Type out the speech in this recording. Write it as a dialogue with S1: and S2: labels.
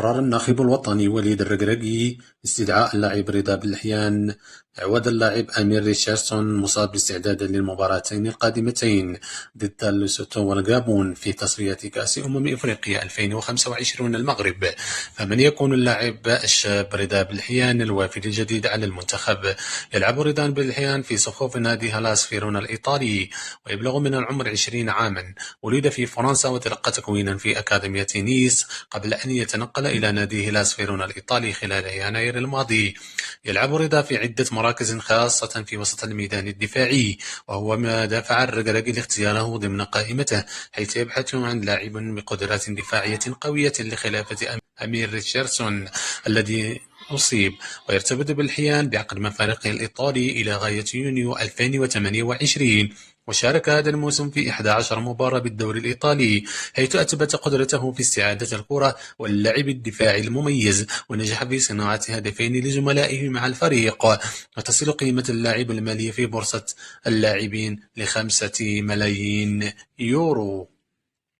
S1: قرر الناخب الوطني وليد الركراكي استدعاء اللاعب رضا بلحيان عوض اللاعب أمير ريتشاردسون مصاب استعدادا للمباراتين القادمتين ضد لوسوتو والغابون في تصفية كأس إفريقيا 2025 المغرب. فمن يكون اللاعب الشاب رضا بلحيان الوافد الجديد على المنتخب؟ يلعب رضا بلحيان في صفوف نادي هلاس فيرونا الإيطالي، ويبلغ من العمر 20 عاما. ولد في فرنسا وتلقى تكوينا في أكاديمية نيس قبل أن يتنقل إلى نادي هلاس فيرونا الإيطالي خلال يناير الماضي. يلعب رضا في عدة مراكز خاصة في وسط الميدان الدفاعي، وهو ما دفع الركراكي لاختياره ضمن قائمته، حيث يبحث عن لاعب بقدرات دفاعية قوية لخلافة أمير ريتشاردسون الذي أصيب. ويرتبط بالحيان بعقد مع فريقه الإيطالي إلى غاية يونيو 2028. وشارك هذا الموسم في 11 مباراة بالدوري الإيطالي، حيث أثبت قدرته في استعادة الكرة واللعب الدفاعي المميز، ونجح في صناعة هدفين لزملائه مع الفريق. وتصل قيمة اللاعب المالية في بورصة اللاعبين ل5 ملايين يورو.